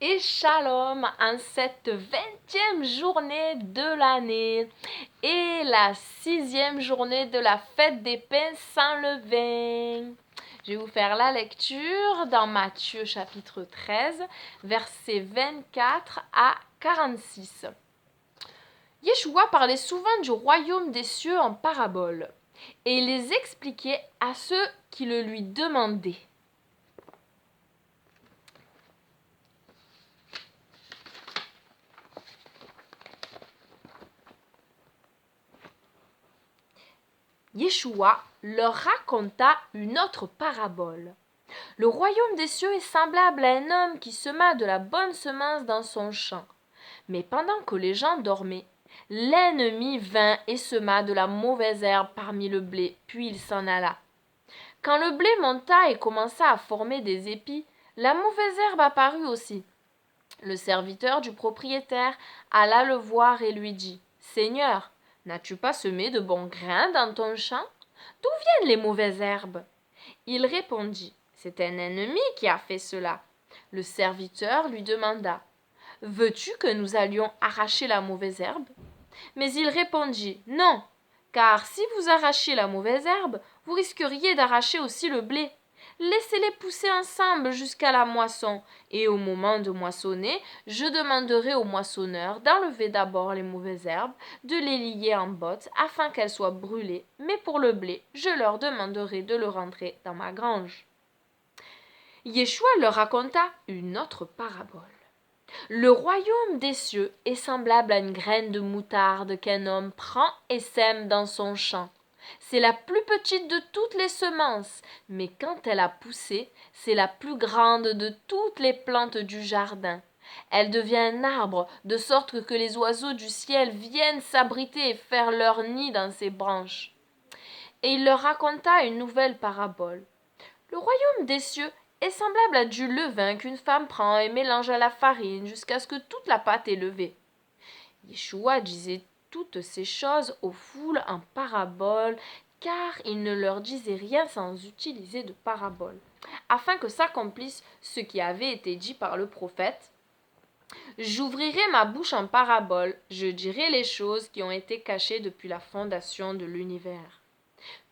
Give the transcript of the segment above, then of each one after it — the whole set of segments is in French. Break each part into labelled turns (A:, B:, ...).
A: et shalom en cette 20e journée de l'année et la 6e journée de la fête des pains sans levain. Je vais vous faire la lecture dans Matthieu chapitre 13, versets 24 à 46. Yeshua parlait souvent du royaume des cieux en paraboles et il les expliquait à ceux qui le lui demandaient. Yeshua leur raconta une autre parabole. Le royaume des cieux est semblable à un homme qui sema de la bonne semence dans son champ. Mais pendant que les gens dormaient, l'ennemi vint et sema de la mauvaise herbe parmi le blé, puis il s'en alla. Quand le blé monta et commença à former des épis, la mauvaise herbe apparut aussi. Le serviteur du propriétaire alla le voir et lui dit « Seigneur, n'as-tu pas semé de bons grains dans ton champ? D'où viennent les mauvaises herbes ?» Il répondit « C'est un ennemi qui a fait cela. » Le serviteur lui demanda « Veux-tu que nous allions arracher la mauvaise herbe ?» Mais il répondit « Non, car si vous arrachiez la mauvaise herbe, vous risqueriez d'arracher aussi le blé. Laissez-les pousser ensemble jusqu'à la moisson, et au moment de moissonner, je demanderai au moissonneur d'enlever d'abord les mauvaises herbes, de les lier en bottes afin qu'elles soient brûlées, mais pour le blé, je leur demanderai de le rentrer dans ma grange. » Yeshua leur raconta une autre parabole. Le royaume des cieux est semblable à une graine de moutarde qu'un homme prend et sème dans son champ. C'est la plus petite de toutes les semences, mais quand elle a poussé, c'est la plus grande de toutes les plantes du jardin. Elle devient un arbre, de sorte que les oiseaux du ciel viennent s'abriter et faire leur nid dans ses branches. Et il leur raconta une nouvelle parabole. Le royaume des cieux est semblable à du levain qu'une femme prend et mélange à la farine jusqu'à ce que toute la pâte est levée. Yeshua disait toutes ces choses aux foules en paraboles, car il ne leur disait rien sans utiliser de paraboles, afin que s'accomplisse ce qui avait été dit par le prophète. J'ouvrirai ma bouche en parabole, je dirai les choses qui ont été cachées depuis la fondation de l'univers.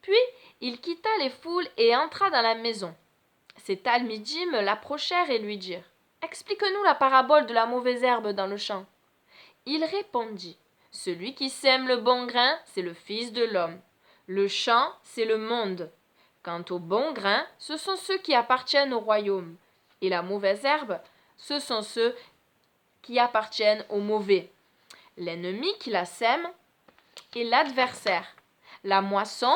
A: Puis il quitta les foules et entra dans la maison. Ses talmidim l'approchèrent et lui dirent « Explique-nous la parabole de la mauvaise herbe dans le champ. » Il répondit « Celui qui sème le bon grain, c'est le Fils de l'homme. Le champ, c'est le monde. Quant au bon grain, ce sont ceux qui appartiennent au royaume. Et la mauvaise herbe, ce sont ceux qui appartiennent au mauvais. L'ennemi qui la sème est l'adversaire. La moisson,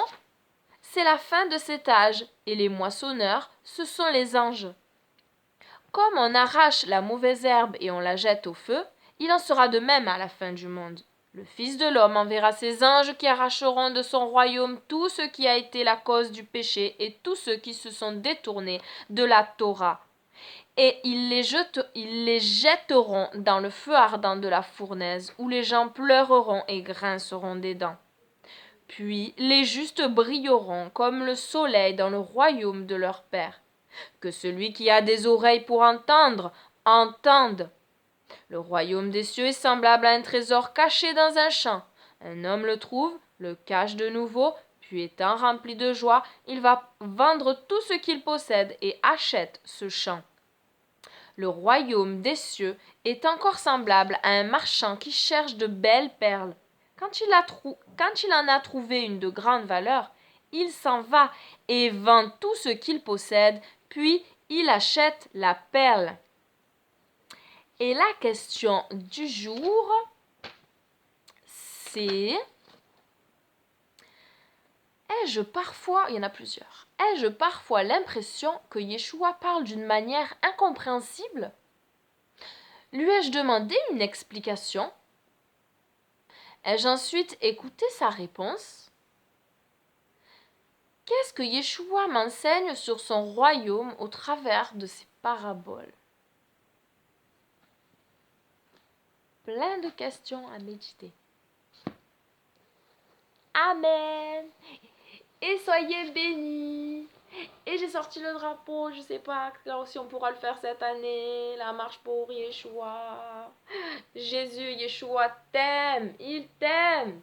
A: c'est la fin de cet âge, et les moissonneurs, ce sont les anges. Comme on arrache la mauvaise herbe et on la jette au feu, il en sera de même à la fin du monde. Le Fils de l'homme enverra ses anges qui arracheront de son royaume tout ce qui a été la cause du péché et tous ceux qui se sont détournés de la Torah. Et ils les jetteront dans le feu ardent de la fournaise, où les gens pleureront et grinceront des dents. Puis les justes brilleront comme le soleil dans le royaume de leur Père. Que celui qui a des oreilles pour entendre, entende. Le royaume des cieux est semblable à un trésor caché dans un champ. Un homme le trouve, le cache de nouveau, puis étant rempli de joie, il va vendre tout ce qu'il possède et achète ce champ. Le royaume des cieux est encore semblable à un marchand qui cherche de belles perles. Quand il en a trouvé une de grande valeur, il s'en va et vend tout ce qu'il possède, puis il achète la perle. Et la question du jour, c'est ai-je parfois, il y en a plusieurs, ai-je parfois l'impression que Yeshua parle d'une manière incompréhensible? Lui ai-je demandé une explication? Ai-je ensuite écouté sa réponse? Qu'est-ce que Yeshua m'enseigne sur son royaume au travers de ses paraboles? Plein de questions à méditer. Amen. Et soyez bénis. Et j'ai sorti le drapeau, je sais pas si on pourra le faire cette année, la marche pour Yeshua. Jésus, Yeshua t'aime, il t'aime.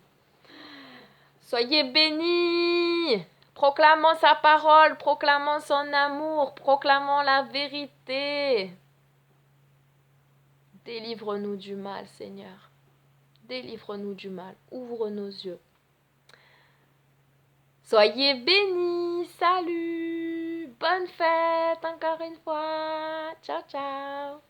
A: Soyez bénis. Proclamons sa parole, proclamons son amour, proclamons la vérité. Délivre-nous du mal, Seigneur. Délivre-nous du mal. Ouvre nos yeux. Soyez bénis. Salut. Bonne fête encore une fois. Ciao, ciao.